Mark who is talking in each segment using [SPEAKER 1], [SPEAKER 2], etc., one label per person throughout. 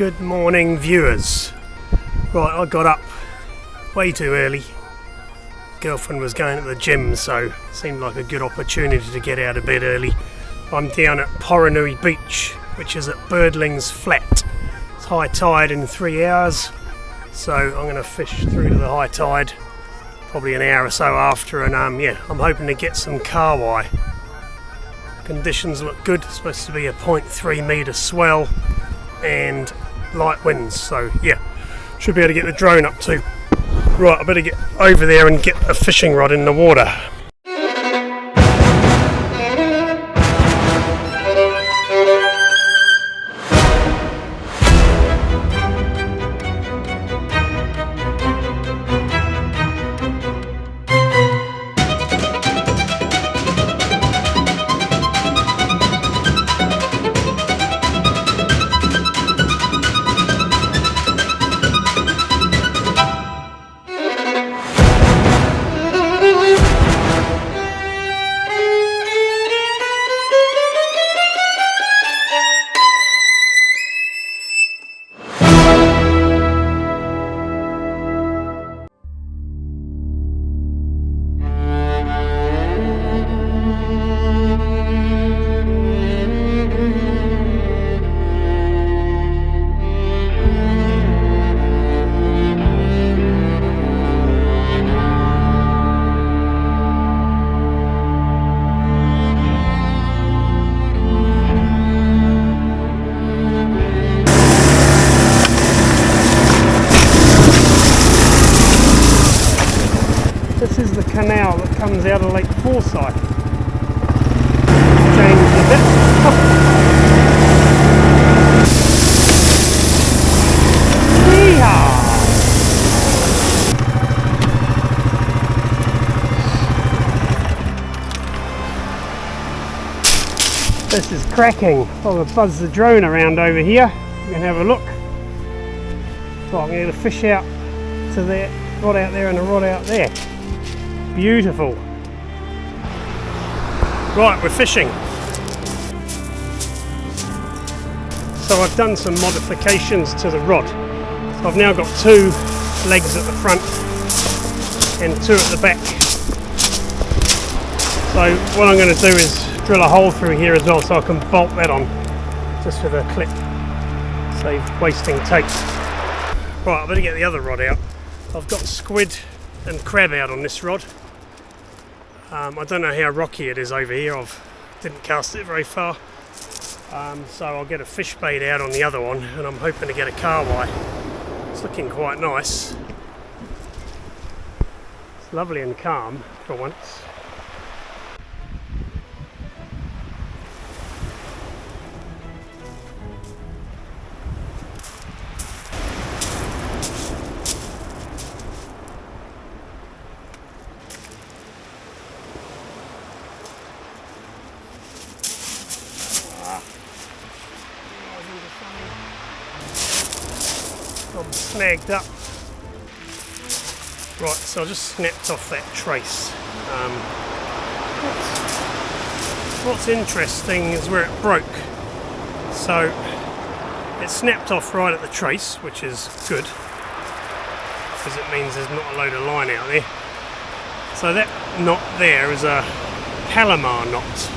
[SPEAKER 1] Good morning, viewers. Right, I got up way too early. Girlfriend was going to the gym, so it seemed like a good opportunity to get out of bed early. I'm down at PORONUI beach, which is at Birdlings flat. It's high tide in 3 hours, so I'm going to fish through to the high tide probably an hour or so after, and I'm hoping to get some kahawai. Conditions look good. It's supposed to be a 0.3 metre swell and light winds, so yeah, should be able to get the drone up too. Right, I better get over there and get a fishing rod in the water. This is the canal that comes out of Lake Forsyth. Changed a bit. Yeehaw! This is cracking. I'll buzz the drone around over here. You can have a look. So I'm going to fish out to there, rod out there and a rod out there. Beautiful. Right, we're fishing. So I've done some modifications to the rod. So I've now got 2 legs at the front and 2 at the back. So what I'm going to do is drill a hole through here as well, so I can bolt that on just with a clip. Save wasting tape. Right, I better get the other rod out. I've got squid and crab out on this rod. I don't know how rocky it is over here. I didn't cast it very far, so I'll get a fish bait out on the other one, and I'm hoping to get a kahawai. It's looking quite nice. It's lovely and calm for once. I'm snagged up. Right, so I just snapped off that trace. What's interesting is where it broke. So it snapped off right at the trace, which is good, because it means there's not a load of line out there. So that knot there is a Palomar knot.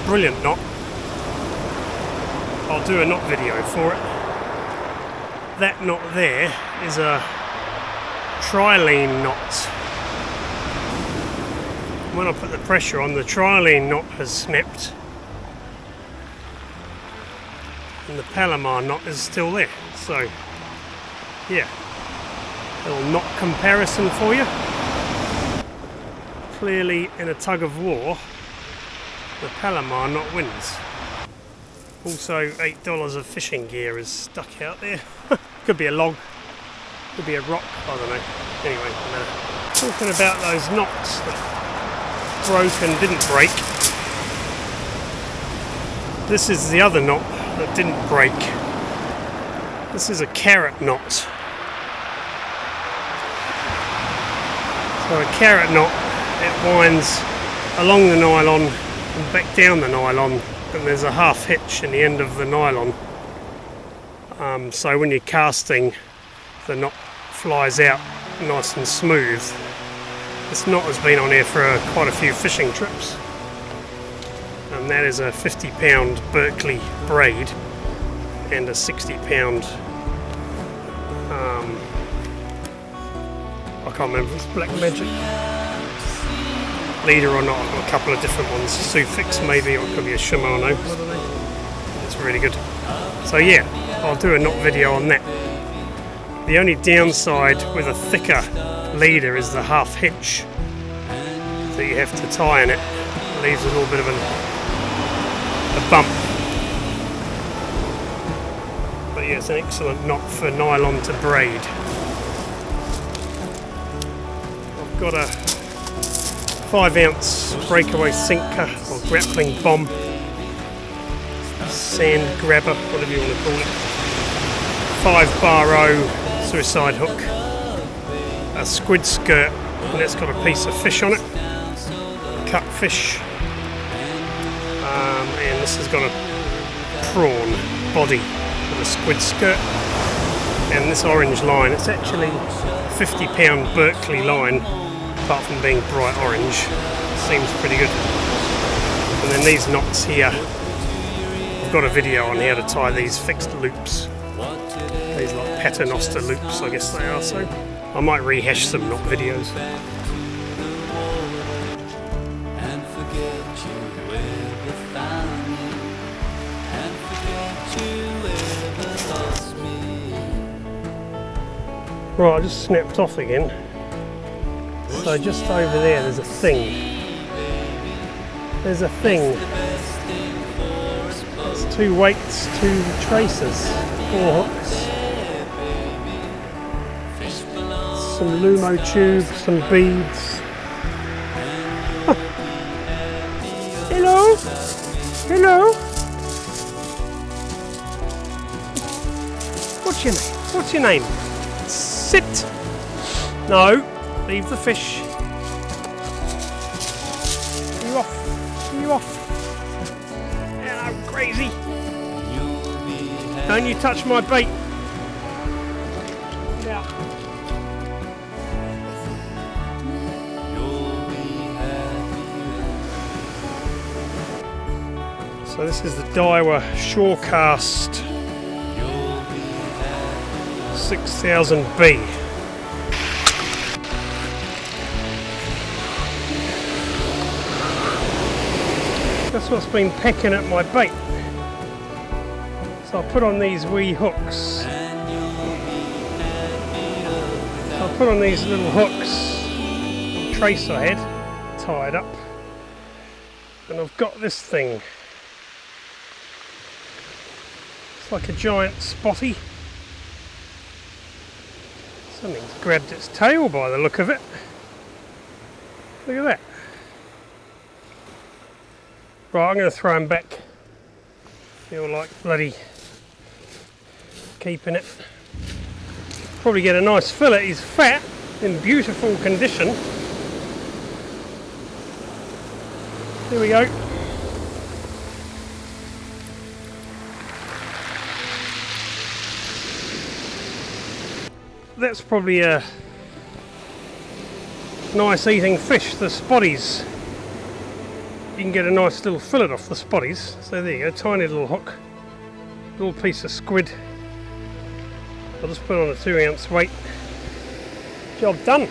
[SPEAKER 1] Brilliant knot. I'll do a knot video for it. That knot there is a trilene knot. When I put the pressure on, the trilene knot has snapped and the Palomar knot is still there. So yeah, little knot comparison for you. Clearly in a tug of war, the Palomar knot wins. Also $8 of fishing gear is stuck out there. Could be a log, could be a rock, I don't know. Anyway, talking about those knots that broke and didn't break. This is the other knot that didn't break. This is a carrot knot. So a carrot knot, it winds along the nylon and back down the nylon, and there's a half hitch in the end of the nylon. so when you're casting, the knot flies out nice and smooth. This knot has been on here for quite a few fishing trips, and that is a 50-pound Berkeley braid and a 60-pound I can't remember if it's Black Magic leader or not. I've got a couple of different ones, Sufix maybe, or it could be a Shimano. I don't know. It's really good. So yeah, I'll do a knot video on that. The only downside with a thicker leader is the half hitch that you have to tie in it. It leaves a little bit of a bump. But yeah, it's an excellent knot for nylon to braid. I've got a 5-ounce breakaway sinker or grappling bomb, sand grabber, whatever you want to call it, 5-bar-0 suicide hook, a squid skirt, and that's got a piece of fish on it, cut fish, and this has got a prawn body with a squid skirt, and this orange line, it's actually a 50-pound Berkeley line, apart from being bright orange. Seems pretty good. And then these knots here, I've got a video on how to tie these fixed loops. These like paternoster loops, I guess they are, so I might rehash some knot videos. Right, I just snapped off again. So just over there, there's a thing. There's a thing. There's 2 weights, 2 tracers, 4 hooks, some Lumo tube, some beads. Huh. Hello? Hello? What's your name? What's your name? Sit! No. Leave the fish. Are you off? Are you off? Hello, crazy. Don't you touch my bait. Get out. So this is the Daiwa Shorecast 6000B. That's what's been pecking at my bait. So I put on these wee hooks. So I put on these little hooks, little trace I had, tied up. And I've got this thing. It's like a giant spotty. Something's grabbed its tail by the look of it. Look at that. Right, I'm going to throw him back. Feel like bloody keeping it. Probably get a nice fillet. He's fat, in beautiful condition. Here we go. That's probably a nice eating fish, the spotties. You can get a nice little fillet off the spotties. So there you go, tiny little hook, little piece of squid. I'll just put on a 2-ounce weight. Job done.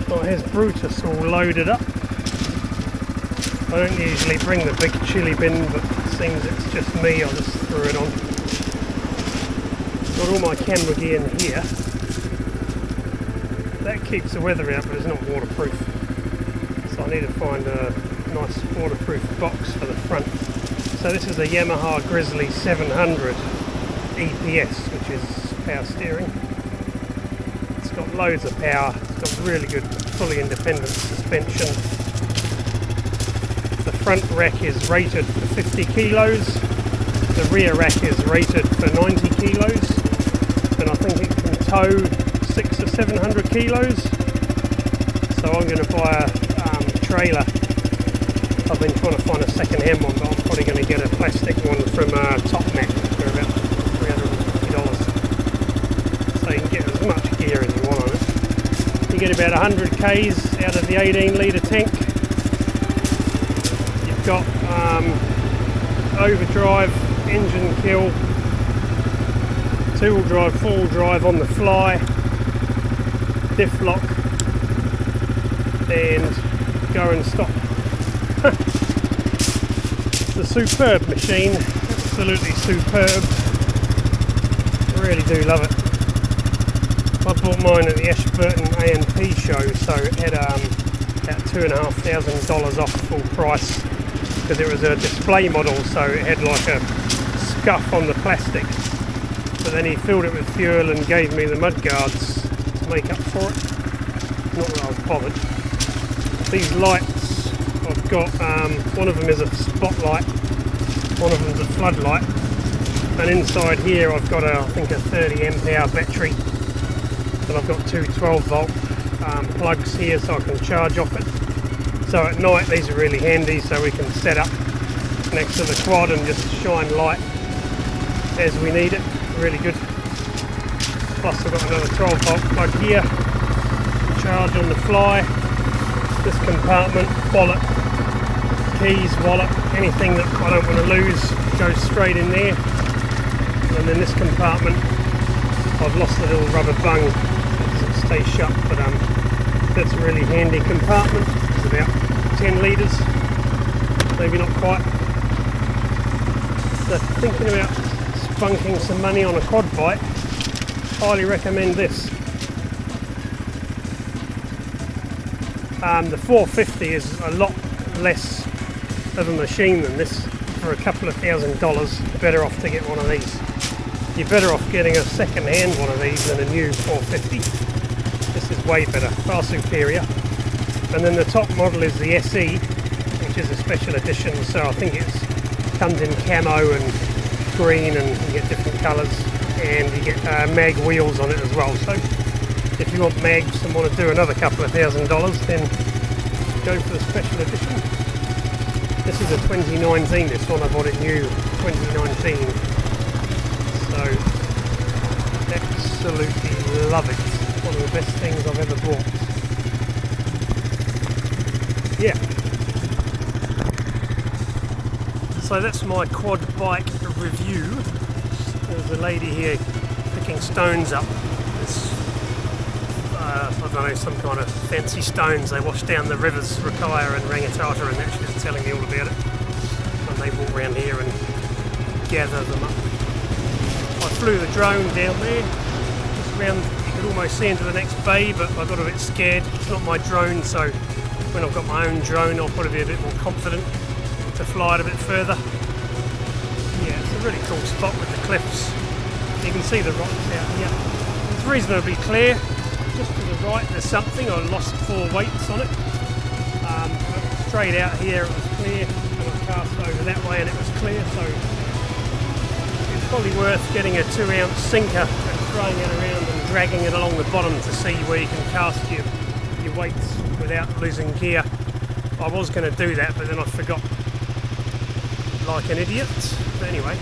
[SPEAKER 1] Oh, here's Brutus all loaded up. I don't usually bring the big chili bin, but it seems it's just me, I just threw it on. Got all my camera gear in here. That keeps the weather out, but it's not waterproof. So I need to find a nice waterproof box for the front. So this is a Yamaha Grizzly 700 EPS, which is power steering. It's got loads of power. It's got really good, fully independent suspension. The front rack is rated for 50 kilos. The rear rack is rated for 90 kilos. And I think it can tow 600 or 700 kilos. so I'm going to buy a trailer. I've been trying to find a second-hand one, but I'm probably going to get a plastic one from Top Mat for about $350. So you can get as much gear as you want on it. You get about 100 Ks out of the 18 litre tank. You've got overdrive, engine kill, two-wheel drive, four-wheel drive on the fly, diff lock, and go and stop. It's a superb machine, absolutely superb. I really do love it. I bought mine at the Ashburton A&P show, so it had about $2,500 off full price because it was a display model, so it had like a scuff on the plastic. But then he filled it with fuel and gave me the mud guards to make up for it. Not that I was bothered. These lights, I've got one of them is a spotlight, one of them's a floodlight, and inside here I've got I think a 30 amp hour battery, and I've got two 12 volt plugs here so I can charge off it. So at night these are really handy, so we can set up next to the quad and just shine light as we need it. Really good. Plus I've got another 12 volt plug here, charge on the fly. This compartment, wallet, keys, wallet, anything that I don't want to lose goes straight in there. And then this compartment, I've lost the little rubber bung because it stays shut, but that's a really handy compartment. It's about 10 litres, maybe not quite. So thinking about spunking some money on a quad bike, highly recommend this. The 450 is a lot less of a machine than this. For a couple of $1,000, better off to get one of these. You're better off getting a second-hand one of these than a new 450. This is way better, far superior. And then the top model is the SE, which is a special edition, so I think it comes in camo and green, and you get different colours, and you get mag wheels on it as well. So if you want mags and want to do another couple of $1,000, then go for the special edition. This is a 2019, this one I bought it new 2019. So absolutely love it. One of the best things I've ever bought. Yeah. So that's my quad bike review. There's a lady here picking stones up. It's I don't know, some kind of fancy stones they wash down the rivers, Rukaya and Rangitata, and that she's telling me all about it. And they walk around here and gather them up. I flew the drone down there, just around, you could almost see into the next bay, but I got a bit scared. It's not my drone, so when I've got my own drone I'll probably be a bit more confident to fly it a bit further. Yeah, it's a really cool spot with the cliffs. You can see the rocks out here. It's reasonably clear. Just to the right there's something, I lost 4 weights on it. Straight out here it was clear, and I cast over that way and it was clear, so it's probably worth getting a 2-ounce sinker and throwing it around and dragging it along the bottom to see where you can cast your weights without losing gear. I was going to do that, but then I forgot like an idiot. But anyway,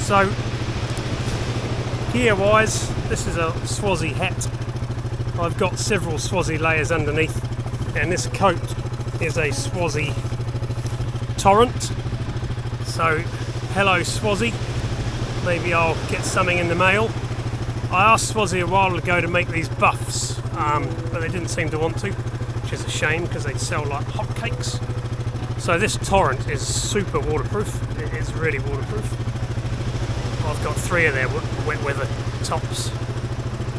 [SPEAKER 1] so gear wise, this is a Swazi hat. I've got several Swazi layers underneath, and this coat is a Swazi torrent. So hello Swazi, maybe I'll get something in the mail. I asked Swazi a while ago to make these buffs, but they didn't seem to want to, which is a shame because they sell like hotcakes. So this torrent is super waterproof. It is really waterproof. I've got 3 of their wet weather tops,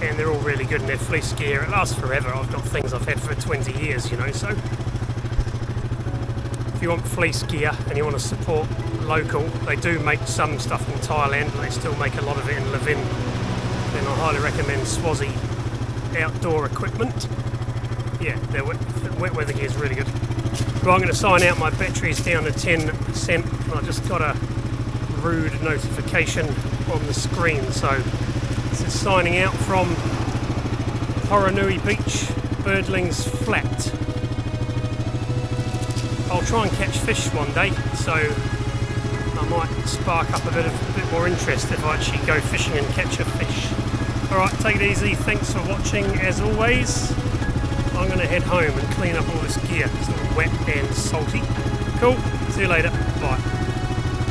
[SPEAKER 1] and they're all really good, and they're fleece gear. It lasts forever. I've got things I've had for 20 years, you know, so if you want fleece gear and you want to support local, they do make some stuff in Thailand, but they still make a lot of it in Levin. Then I highly recommend Swazi outdoor equipment. Yeah, their wet weather gear is really good. Well, I'm going to sign out. My battery's down to 10%, and I just got a rude notification on the screen, so this is signing out from PORONUI Beach, Birdlings flat. I'll try and catch fish one day, so I might spark up a bit more interest if I actually go fishing and catch a fish. Alright, take it easy, thanks for watching as always. I'm going to head home and clean up all this gear, it's all wet and salty. Cool, see you later, bye.